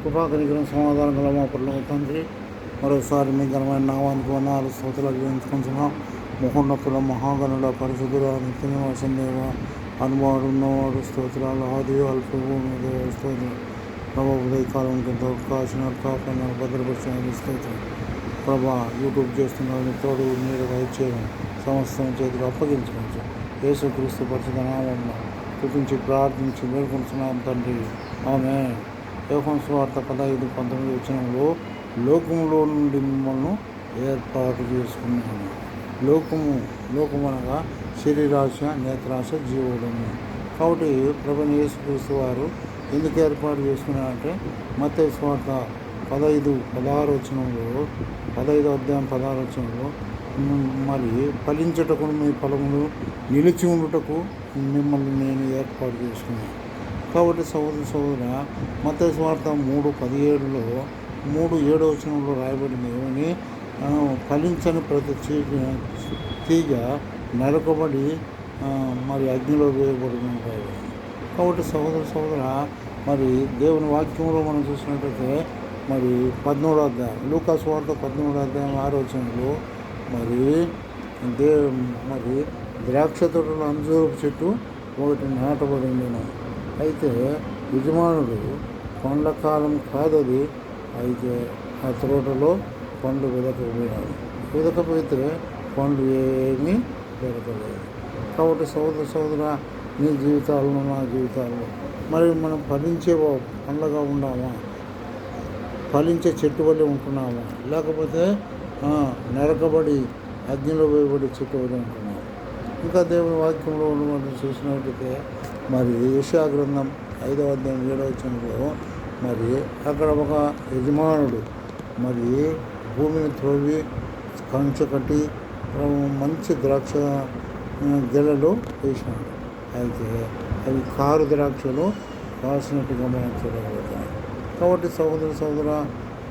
కృపా కనికరం సమాధానం గల మా పరలోక తండ్రి, మరోసారి మీ ఘనమైన నామానికి వందనాలు స్తోత్రాలు చెల్లించుకుంటున్నాం. మహోన్నతుల మహాగణుల పరిశుద్ధుల నిత్య నివాసం దేవ, అనుభవాడు ఉన్నవాడు స్తోత్రాలు, ఆది అల్పము దేవ స్తోత్రం. ప్రభా ఉదయకాలం కింద అవకాశం కాపాడిన భద్రపరిచిన స్తోత్రం. ప్రభా యూట్యూబ్ చేస్తున్న తోడు మీరు దయచేయడం సమస్తం చేతికి అప్పగించవచ్చు. యేసుక్రీస్తు పరిశుద్ధ నామమున స్తుతించి ప్రార్థించి వేడుకుంటున్నాం తండ్రి, ఆమేన్. యోహాను సువార్త 15:19 వచనంలో, లోకములో నుండి మిమ్మల్ని ఏర్పాటు చేసుకున్నాను. లోకము అనగా శరీరాశ, నేత్రాశ, జీవుడము. కాబట్టి ప్రభువైన యేసుక్రీస్తు వారు ఎందుకు ఏర్పాటు చేసుకున్నారంటే, మత్తయి సువార్త 15:16 వచనంలో, 15వ అధ్యాయం 16 వచనంలో, మరి ఫలించుటకు మీ ఫలములు నిలిచి ఉండుటకు మిమ్మల్ని నేను ఏర్పాటు చేసుకున్నాను. కాబట్టి సహోదర మత్తయి సువార్త 3:17లో 3:7 వచనంలో రాయబడింది ఏమని, ఫలించని ప్రతి తీగ నరకబడి మరి అగ్నిలో వేయబడి ఉంటాయి. కాబట్టి సహోదర మరి దేవుని వాక్యంలో మనం చూసినట్టయితే మరి 13వ అధ్యాయం లూకా సువార్త 13వ అధ్యాయం 6వ వచనంలో మరి ద్రాక్ష తోటలో అంజూరపు చెట్టు ఒకటి నాటబడి ఉండేను. అయితే యజమానుడు పండ్ల కాలం కాదది, అయితే ఆ తోటలో పండ్లు వెదకపోతే పండ్లు ఏమీ దొరకలేదు. కాబట్టి సహోదర నీ జీవితాలను నా జీవితాల్లో మరి మనం ఫలించే పండ్లగా ఉన్నామా, ఫలించే చెట్టు వల్లే ఉంటున్నామా, లేకపోతే నరకబడి అగ్నిలో వేయబడి చెట్టు వల్లే ఉంటున్నాము. ఇంకా దేవుని వాక్యంలో మనం చూసినట్టయితే మరి యెషయా గ్రంథం 5వ అధ్యాయం 7వ వచనంలో మరి అక్కడ ఒక యజమానుడు మరి భూమిని త్రవ్వి కంచె కట్టి మంచి ద్రాక్ష గెలలు వేసినాడు. అయితే అవి కారు ద్రాక్షలు కాసినట్టుగా మనం చూడగలుగుతాం. కాబట్టి సహోదర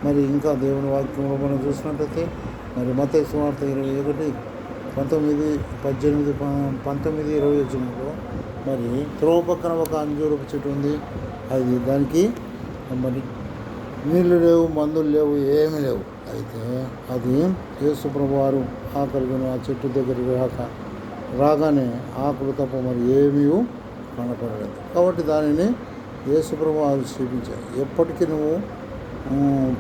మరి ఇంకా దేవుని వాక్యంలో మనం చూసినట్టయితే మరి మత్తయి సువార్త 21:19-20 వచనంలో మరి త్రోవ పక్కన ఒక అంజూరపు చెట్టు ఉంది. అది దానికి మరి నీళ్లు లేవు, మందులు లేవు, ఏమీ లేవు. అయితే అది యేసు ప్రభువారు ఆఖరికి ఆ చెట్టు దగ్గరికి రాగానే ఆకులు తప్ప మరి ఏమీ కనపడలేదు. కాబట్టి దానిని యేసు ప్రభువారు చూపించారు. ఎప్పటికీ నువ్వు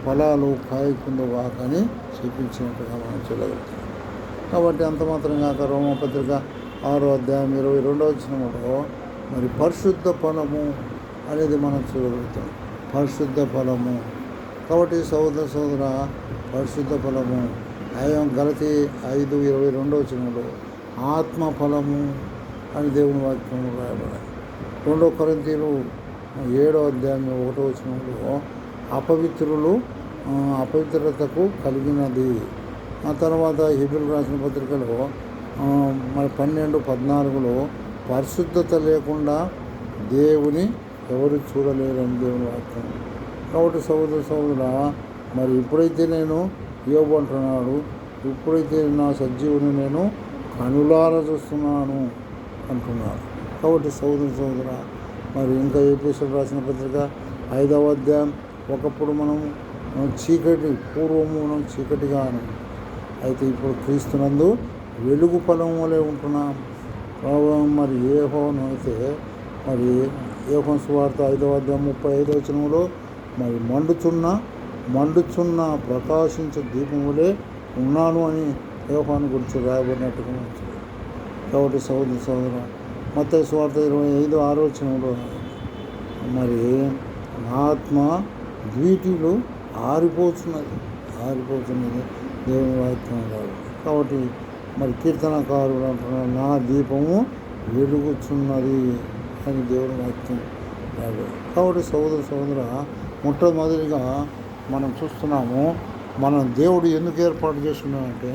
ఫలాలు కాయకుందో వాకని చూపించినట్టుగా మనం చూడగలుగుతాం. కాబట్టి అంత మాత్రం కాక రోమపత్రిక 6వ అధ్యాయం 22వ వచనంలో మరి పరిశుద్ధ ఫలము అనేది మనం చూడగలుగుతాం. పరిశుద్ధ ఫలము. కాబట్టి సహోదర పరిశుద్ధ ఫలము గలతీ 5:22 వచనంలో ఆత్మ ఫలము అని దేవుని వాక్యంలో రాయబడాలి. 2 కొరింథీయులు 7వ అధ్యాయం 1వ వచనంలో అపవిత్రతకు కలిగినది. ఆ తర్వాత హెబ్రీయులకు రాసిన పత్రికలో మరి 12:14లో పరిశుద్ధత లేకుండా దేవుని ఎవరు చూడలేరని దేవుని వాక్యం. కాబట్టి సహోదర మరి ఇప్పుడైతే నేను యోబు అంటున్నాడు, ఇప్పుడైతే నా సజీవుని నేను కనులారా చూస్తున్నాను అంటున్నాడు. కాబట్టి సహోదర మరి ఇంకా ఎఫెసీయులకు రాసిన పత్రిక 5వ అధ్యాయం, ఒకప్పుడు మనం పూర్వము మనం చీకటిగాను, అయితే ఇప్పుడు క్రీస్తునందు వెలుగు ఫలం వలె ఉంటున్నాం. మరి యోహాను అయితే మరి యోహాను సువార్త 5వ అధ్యాయం 35వ వచనంలో మరి మండుచున్న ప్రకాశించే దీపం వలె ఉన్నాను అని యోహాను గురించి రాయబడినట్టుగా ఉంటుంది. కాబట్టి సహోదర మత్తయి సువార్త 25:6 వచనంలో మరి ఆత్మ ద్వీటిలో ఆరిపోతున్నది దేవుని వాక్యం కాదు. కాబట్టి మరి కీర్తనకారుడు అంటున్నాడు, నా దీపము వెలుగుచున్నది అని దేవుని వాక్యం కాదు. కాబట్టి సహోదర మొట్టమొదటిగా మనం చూస్తున్నాము, మనం దేవుడు ఎందుకు ఏర్పాటు చేసుకున్నామంటే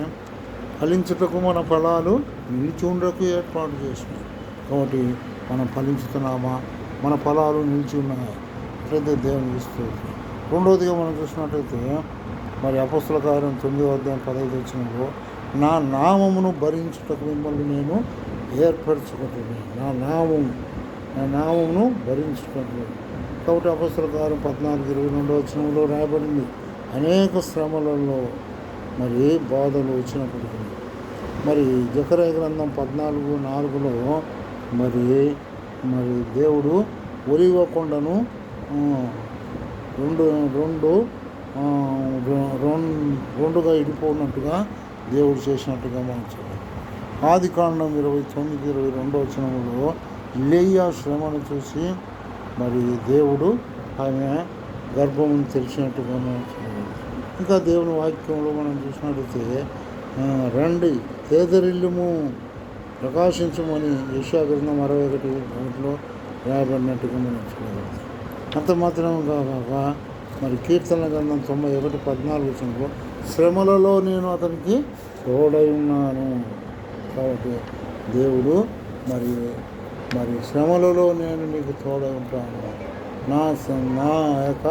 ఫలించుటకు, మన ఫలాలు నిలిచి ఉండకు ఏర్పాటు చేసినాం. కాబట్టి మనం ఫలించుతున్నామా, మన ఫలాలు నిలిచి ఉన్నాయా అట్లయితే దేవుని ఇస్తుంది. రెండవదిగా మనం చూసినట్టయితే మరి అపొస్తలుల కార్యం 9వ అధ్యాయం 15వ వచనంలో నా నామమును భరించుటకు మిమ్మల్ని నేను ఏర్పరచుకుంటున్నాను. నా నామమును భరించుకుంటున్నాను. కాబట్టి అపొస్తలుల కార్యం 14:22 రాయబడింది, అనేక శ్రమలలో మరి బాధలు వచ్చినప్పటికీ మరి జకర్యా గ్రంథం 14:4 మరి మరి దేవుడు ఒలీవ కొండను రెండుగా ఇడిపోయినట్టుగా దేవుడు చేసినట్టుగా మనం చూడాలి. ఆదికాండం 29:22 లేయా శ్రమను చూసి మరి దేవుడు ఆమె గర్భమును తెరిచినట్టుగా మనం చూడాలి. ఇంకా దేవుని వాక్యంలో మనం చూసినట్లయితే రండి తేదరిల్లుము ప్రకాశించమని యెషయా గ్రంథం 61:1 రాయబడినట్టుగా మనం చూడగలుగుతాం. అంత మాత్రం కాక మరి కీర్తన గ్రంథం 91:14 శ్రమలలో నేను అతనికి తోడై ఉన్నాను. కాబట్టి దేవుడు మరి మరి శ్రమలలో నేను నీకు తోడై ఉంటాను, నా యొక్క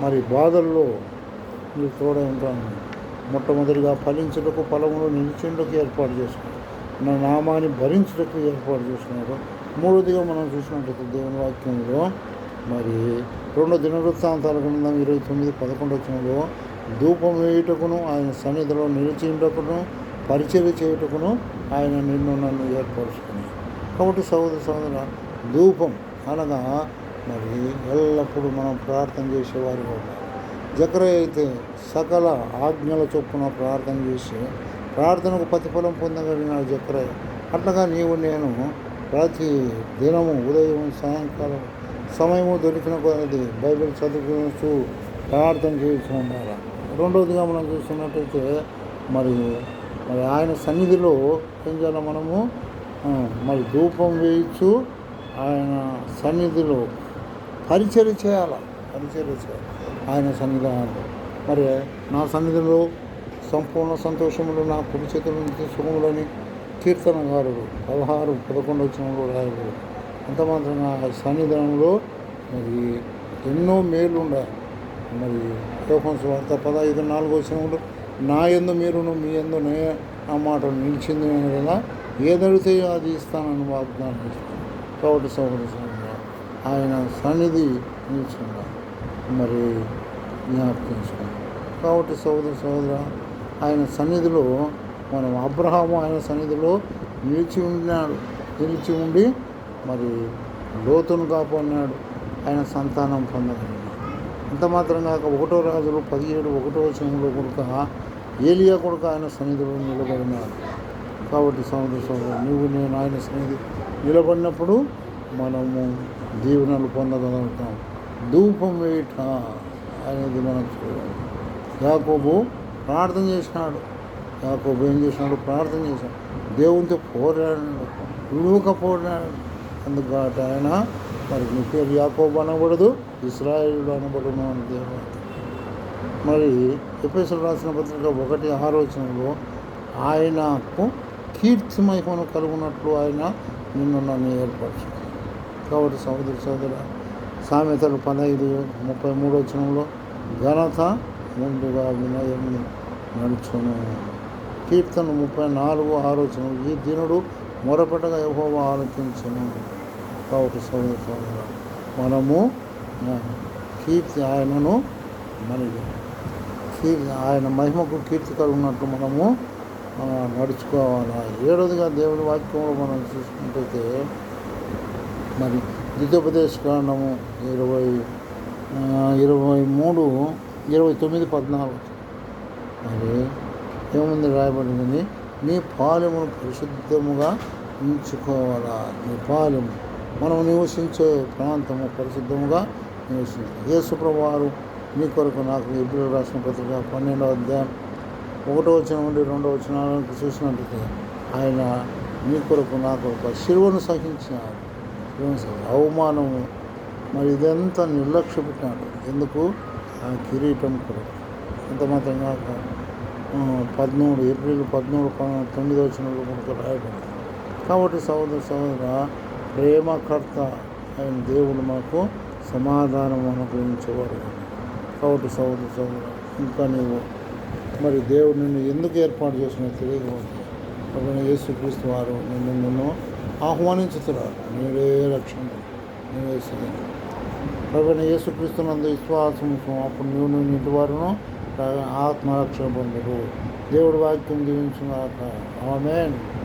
మరి బాధల్లో నీకు తోడై ఉంటాను. మొట్టమొదటిగా ఫలించుటకు ఫలములు నిలిచేందుకు ఏర్పాటు చేసుకున్నాడు, నా నామాన్ని భరించుటకు ఏర్పాటు చేసుకున్నాడు. మూడోదిగా మనం చూసినట్లయితే దేవుని వాక్యంలో మరి 2 దినవృత్తాంతాల గ్రంథం 29:11 ధూపం వేయుటకును ఆయన సన్నిధిలో నిలిచిండకును పరిచర్య చేయుటకును ఆయన నిన్ను నన్ను ఏర్పరుచుకుని. కాబట్టి సహోదర ధూపం అనగా మరి ఎల్లప్పుడూ మనం ప్రార్థన చేసేవారు ఉండాలి. జకర్యా అయితే సకల ఆజ్ఞల చొప్పున ప్రార్థన చేసి ప్రార్థనకు ప్రతిఫలం పొందగలిగిన జకర్యా. అట్లాగా నీవు నేను ప్రతి దినము ఉదయం సాయంకాలం సమయము దొరికిన కొద్దీ బైబిల్ చదువుతూ ప్రార్థన చేస్తూ ఉండాలి. రెండవదిగా మనం చూస్తున్నట్టయితే మరి మరి ఆయన సన్నిధిలో ఏం చేయాలి, మనము మరి ధూపం వేయచ్చు, ఆయన సన్నిధిలో పరిచర్య చేయాలి. ఆయన సన్నిధానంలో మరి నా సన్నిధిలో సంపూర్ణ సంతోషములు నా కుడి చేతుల నుంచి సుఖములని కీర్తనగారుడు 16:11 రాయబడు. అంత మాత్రంగా సన్నిధానంలో మరి ఎన్నో మేలు ఉండాలి. మరి యోహాను సువార్త 15:4 నా యందు మీరును మీ యందు ఆ మాట నిలిచింది కదా, ఏదడితే అది ఇస్తానని వాగ్దానం ఇస్తాను. కాబట్టి సహోదర ఆయన సన్నిధి నిలిచిందా మరి జ్ఞాపకం చేసుకోండి. కాబట్టి సహోదర ఆయన సన్నిధిలో మనం అబ్రహాము ఆయన సన్నిధిలో నిలిచి ఉండి మరి లోతును కాపాడినాడు, ఆయన సంతానం పొందగలిగినాడు. అంత మాత్రం కాక 1 రాజులు 17:1 కొడుక ఏలియా కొడుక ఆయన సన్నిధిలో నిలబడినాడు. కాబట్టి సహోదర నువ్వు నేను ఆయన సన్నిధి నిలబడినప్పుడు మనము దీవెనలు పొందగలుగుతాం. ధూపం వేయట అనేది మనం చూడాలి. యాకోబు ప్రార్థన చేసినాడు. యాకోబు ఏం చేసినాడు? ప్రార్థన చేశాడు, దేవునితో పోరాడినాడు, విడువకపోయినాడు. అందుకు ఆయన మరి నీ పేరు యాకోబు అనబడదు, ఇశ్రాయేలు అనబడును అని దేవుడు. మరి ఎఫెసీయులకు రాసిన పత్రిక 1:6 ఆయనకు కీర్తి మహిమను కలుగునట్లు ఆయన నిన్ను నన్ను ఏర్పరచుకున్నాడు. కాబట్టి సహోదర సామెతలు 15:33 ఘనత ముందుగా వినయం నడుచును. కీర్తన 34:6 ఈ దినుడు మొరపెట్టగా యెహోవా ఆలకించును. కాబట్టి సహోదర మనము ఆయనను ఆయన మహిమకు కీర్తి కలుగున్నట్లు మనము నడుచుకోవాలి. ఏడవదిగా దేవుని వాక్యంలో మనం చూసుకుంటే మరి ద్వితీయోపదేశ కాండము 29:14 మరి ఏముంది రాయబడిందని, నీ పాలెమును పరిశుద్ధముగా ఉంచుకోవాలా. నీ పాలెము మనం నివసించే ప్రాంతము పరిశుద్ధముగా నివసించాలి. యేసుప్రభువారు నీ కొరకు నాకు హెబ్రీయులకు రాసిన పత్రిక 12:1-2 చూసినట్లయితే ఆయన నీ కొరకు నా కొరకు శిలువను సహించినాడు. అవమానము మరి ఇదంతా నిర్లక్ష్య పెట్టాడు. ఎందుకు? ఆ కిరీటం కొరకు. ఎంత మాత్రం కాక ఏప్రిల్ 13:9 కొరకు రాయబడింది. కాబట్టి సహోదర ప్రేమకర్త ఆయన దేవుడు మనకు సమాధానం అనుగ్రహించేవాడు. కాబట్టి సహోదర ఇంకా నీవు మరి దేవుడు నిన్ను ఎందుకు ఏర్పాటు చేసిన తెలియకపోతే కాబట్టి యేసుక్రీస్తు వారు నిన్ను ఆహ్వానించుతున్నారు. నీవే రక్షణ, నీవే ప్రభువైన యేసుక్రీస్తునందు విశ్వాసము అప్పుడు నీవు ఇంటి వారును ఆత్మరక్షణ పొందురు. దేవుడి వాక్యం దీవించుగాక. ఆమేన్.